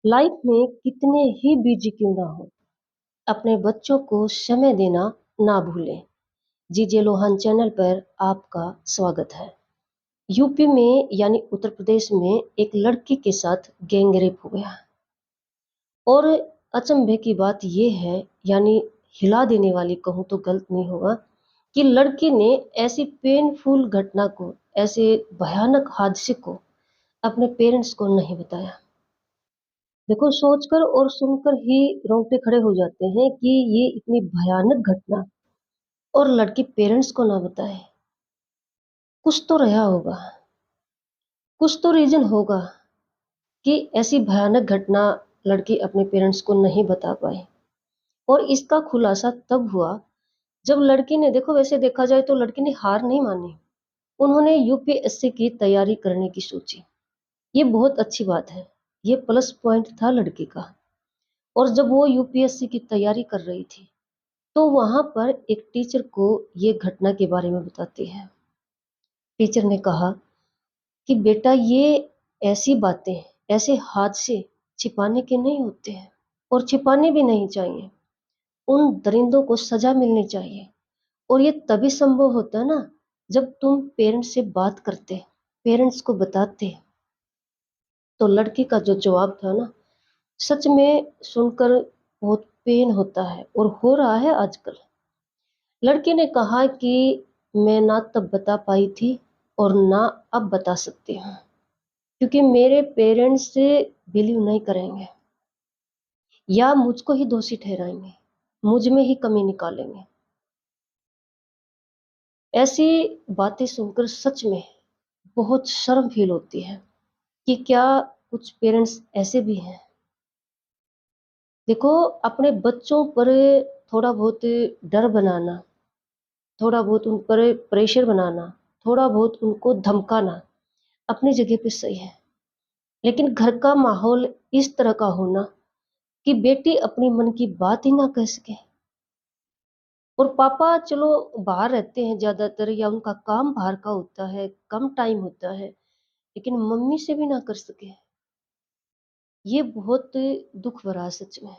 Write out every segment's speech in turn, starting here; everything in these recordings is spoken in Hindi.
लाइफ में कितने ही बिजी क्यों ना हो, अपने बच्चों को समय देना ना भूलें। जीजे लोहान चैनल पर आपका स्वागत है। यूपी में यानी उत्तर प्रदेश में एक लड़की के साथ गैंगरेप हो गया और अचंभे की बात यह है, यानी हिला देने वाली कहूँ तो गलत नहीं होगा, कि लड़की ने ऐसी पेनफुल घटना को, ऐसे भयानक हादसे को अपने पेरेंट्स को नहीं बताया। देखो, सोचकर और सुनकर ही रोंगटे खड़े हो जाते हैं कि ये इतनी भयानक घटना और लड़की पेरेंट्स को ना बताए। कुछ तो रहा होगा, कुछ तो रीजन होगा कि ऐसी भयानक घटना लड़की अपने पेरेंट्स को नहीं बता पाई। और इसका खुलासा तब हुआ जब लड़की ने, देखो वैसे देखा जाए तो लड़की ने हार नहीं मानी। उन्होंने यूपीएससी की तैयारी करने की सोची। ये बहुत अच्छी बात है, ये प्लस पॉइंट था लड़की का। और जब वो यूपीएससी की तैयारी कर रही थी तो वहां पर एक टीचर को ये घटना के बारे में बताते हैं। टीचर ने कहा कि बेटा, ये ऐसी बातें, ऐसे हादसे छिपाने के नहीं होते हैं और छिपाने भी नहीं चाहिए। उन दरिंदों को सजा मिलनी चाहिए। और ये तभी संभव होता है ना, जब तुम पेरेंट्स से बात करते, पेरेंट्स को बताते। तो लड़की का जो जवाब था ना, सच में सुनकर बहुत पेन होता है और हो रहा है आजकल। लड़की ने कहा कि मैं ना तब बता पाई थी और ना अब बता सकती हूँ, क्योंकि मेरे पेरेंट्स से बिलीव नहीं करेंगे या मुझको ही दोषी ठहराएंगे, मुझ में ही कमी निकालेंगे। ऐसी बातें सुनकर सच में बहुत शर्म फील होती है कि क्या कुछ पेरेंट्स ऐसे भी हैं। देखो, अपने बच्चों पर थोड़ा बहुत डर बनाना, थोड़ा बहुत उन पर प्रेशर बनाना, थोड़ा बहुत उनको धमकाना अपनी जगह पे सही है। लेकिन घर का माहौल इस तरह का होना कि बेटी अपनी मन की बात ही ना कह सके, और पापा चलो बाहर रहते हैं ज्यादातर, या उनका काम बाहर का होता है, कम टाइम होता है, लेकिन मम्मी से भी ना कर सके। ये बहुत दुख भरा है सच में।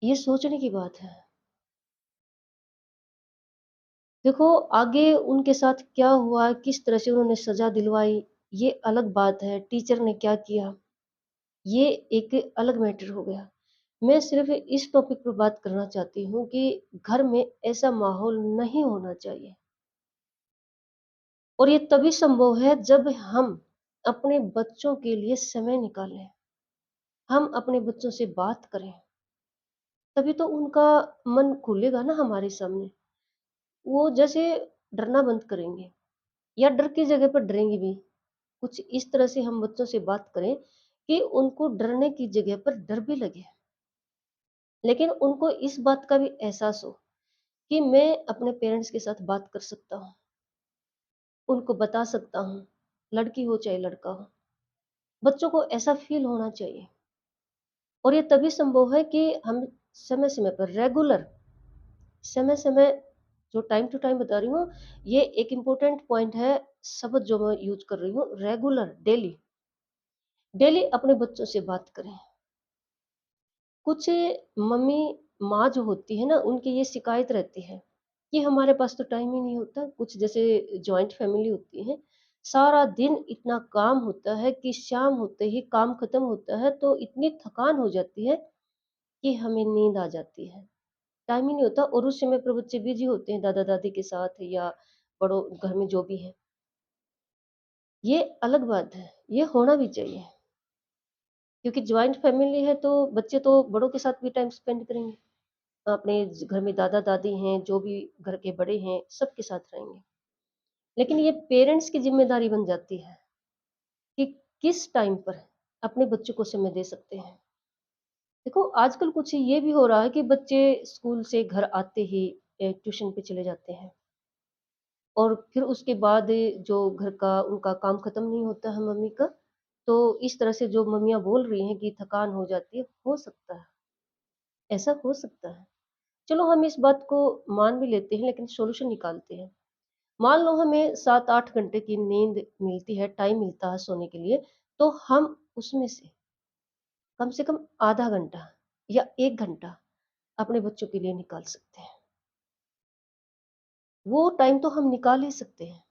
ये सोचने की बात है। देखो, आगे उनके साथ क्या हुआ, किस तरह से उन्होंने सजा दिलवाई, ये अलग बात है। टीचर ने क्या किया, ये एक अलग मैटर हो गया। मैं सिर्फ इस टॉपिक पर बात करना चाहती हूँ कि घर में ऐसा माहौल नहीं होना चाहिए। और ये तभी संभव है जब हम अपने बच्चों के लिए समय निकालें, हम अपने बच्चों से बात करें। तभी तो उनका मन खुलेगा ना हमारे सामने। वो जैसे डरना बंद करेंगे, या डर की जगह पर डरेंगे भी। कुछ इस तरह से हम बच्चों से बात करें कि उनको डरने की जगह पर डर भी लगे, लेकिन उनको इस बात का भी एहसास हो कि मैं अपने पेरेंट्स के साथ बात कर सकता हूँ, उनको बता सकता हूँ, लड़की हो चाहे लड़का हो। बच्चों को ऐसा फील होना चाहिए। और ये तभी संभव है कि हम समय समय पर रेगुलर, समय समय, जो टाइम टू टाइम बता रही हूँ, ये एक इम्पोर्टेंट पॉइंट है। शब्द जो मैं यूज कर रही हूँ, रेगुलर, डेली, डेली अपने बच्चों से बात करें। कुछ मम्मी, माँ जो होती है ना, उनकी ये शिकायत रहती है कि हमारे पास तो टाइम ही नहीं होता। कुछ जैसे जॉइंट फैमिली होती है, सारा दिन इतना काम होता है कि शाम होते ही काम खत्म होता है तो इतनी थकान हो जाती है कि हमें नींद आ जाती है। टाइम ही नहीं होता, और उस समय पर बच्चे बिजी होते हैं दादा दादी के साथ या बड़ों घर में जो भी है। ये अलग बात है, ये होना भी चाहिए, क्योंकि जॉइंट फैमिली है तो बच्चे तो बड़ों के साथ भी टाइम स्पेंड करेंगे। अपने घर में दादा दादी हैं, जो भी घर के बड़े हैं, सबके साथ रहेंगे। लेकिन ये पेरेंट्स की जिम्मेदारी बन जाती है कि किस टाइम पर अपने बच्चों को समय दे सकते हैं। देखो, आजकल कुछ ये भी हो रहा है कि बच्चे स्कूल से घर आते ही ट्यूशन पे चले जाते हैं, और फिर उसके बाद जो घर का उनका काम खत्म नहीं होता है मम्मी का, तो इस तरह से जो मम्मियाँ बोल रही हैं कि थकान हो जाती है, हो सकता है, ऐसा हो सकता है। चलो हम इस बात को मान भी लेते हैं, लेकिन सॉल्यूशन निकालते हैं। मान लो हमें 7-8 घंटे की नींद मिलती है, टाइम मिलता है सोने के लिए, तो हम उसमें से कम से कम आधा घंटा या 1 घंटा अपने बच्चों के लिए निकाल सकते हैं। वो टाइम तो हम निकाल ही सकते हैं।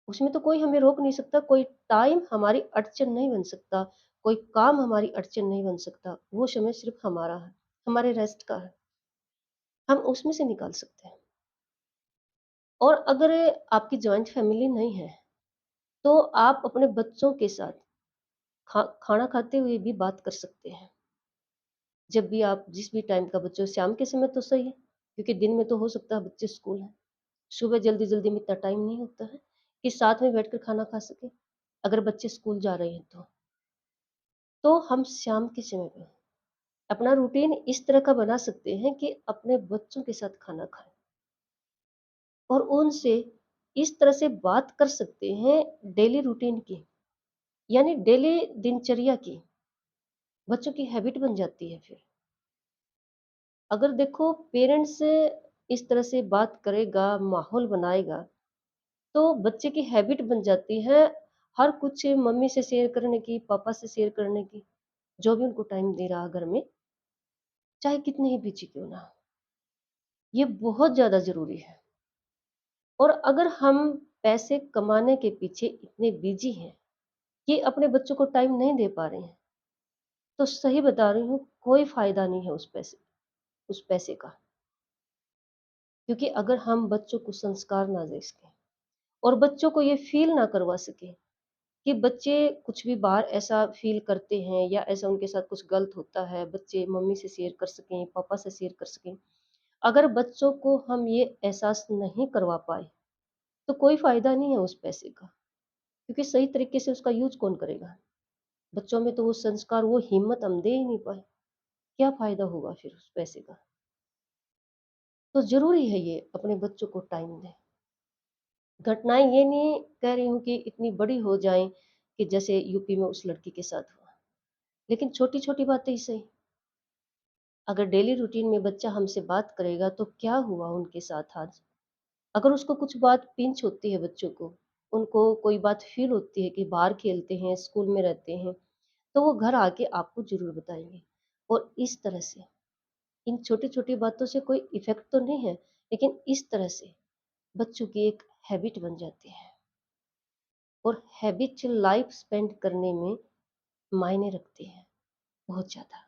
उसमें तो कोई हमें रोक नहीं सकता, कोई टाइम हमारी अड़चन नहीं बन सकता, कोई काम हमारी अड़चन नहीं बन सकता। वो समय सिर्फ़ हमारा है, हमारे रेस्ट का है। हम उसमें से निकाल सकते हैं। और अगर आपकी जॉइंट फैमिली नहीं है, तो आप अपने बच्चों के साथ खाना खाते हुए भी बात कर सकते हैं। जब भी आप जिस भी टाइम का बच्चों शाम के समय तो सही है, क्योंकि दिन में तो हो सकता है बच्चे स्कूल हैं। सुबह जल्दी-जल्दी में इतना टाइम नहीं होता है कि साथ में बैठकर खाना खा सकें, अगर बच्चे स्कूल जा रहे हैं तो। तो हम शाम के समय पे अपना रूटीन इस तरह का बना सकते हैं कि अपने बच्चों के साथ खाना खाएँ और उनसे इस तरह से बात कर सकते हैं डेली रूटीन की, यानी डेली दिनचर्या की। बच्चों की हैबिट बन जाती है फिर। अगर देखो पेरेंट्स इस तरह से बात करेगा, माहौल बनाएगा, तो बच्चे की हैबिट बन जाती है हर कुछ मम्मी से शेयर करने की, पापा से शेयर करने की, जो भी उनको टाइम दे रहा घर में, चाहे कितने ही बिज़ी क्यों ना हो। ये बहुत ज़्यादा ज़रूरी है। और अगर हम पैसे कमाने के पीछे इतने बिज़ी हैं कि अपने बच्चों को टाइम नहीं दे पा रहे हैं, तो सही बता रही हूँ, कोई फ़ायदा नहीं है उस पैसे का। क्योंकि अगर हम बच्चों को संस्कार ना दे सकें और बच्चों को ये फ़ील ना करवा सकें कि बच्चे कुछ भी बाहर ऐसा फ़ील करते हैं या ऐसा उनके साथ कुछ गलत होता है, बच्चे मम्मी से शेयर कर सकें, पापा से शेयर कर सकें। अगर बच्चों को हम ये एहसास नहीं करवा पाए, तो कोई फ़ायदा नहीं है उस पैसे का, क्योंकि सही तरीके से उसका यूज़ कौन करेगा? बच्चों में तो वो संस्कार, वो हिम्मत हम दे ही नहीं पाए, क्या फ़ायदा होगा फिर उस पैसे का? तो ज़रूरी है ये अपने बच्चों को टाइम दें। घटनाएँ ये नहीं कह रही हूँ कि इतनी बड़ी हो जाएँ कि जैसे यूपी में उस लड़की के साथ हुआ, लेकिन छोटी-छोटी बातें ही सही। अगर डेली रूटीन में बच्चा हमसे बात करेगा तो क्या हुआ उनके साथ आज? अगर उसको कुछ बात पिंच होती है बच्चों को, उनको कोई बात फ़ील होती है कि बाहर खेलते हैं, स्कूल में रहते हैं, तो वो घर आके आपको ज़रूर बताएँगे। और इस तरह से, इन छोटी-छोटी बातों से कोई इफ़ेक्ट तो नहीं है, लेकिन इस तरह से बच्चों की एक हैबिट बन जाती है और हैबिचुअल लाइफ़ स्पेंड करने में मायने रखती है, बहुत ज़्यादा।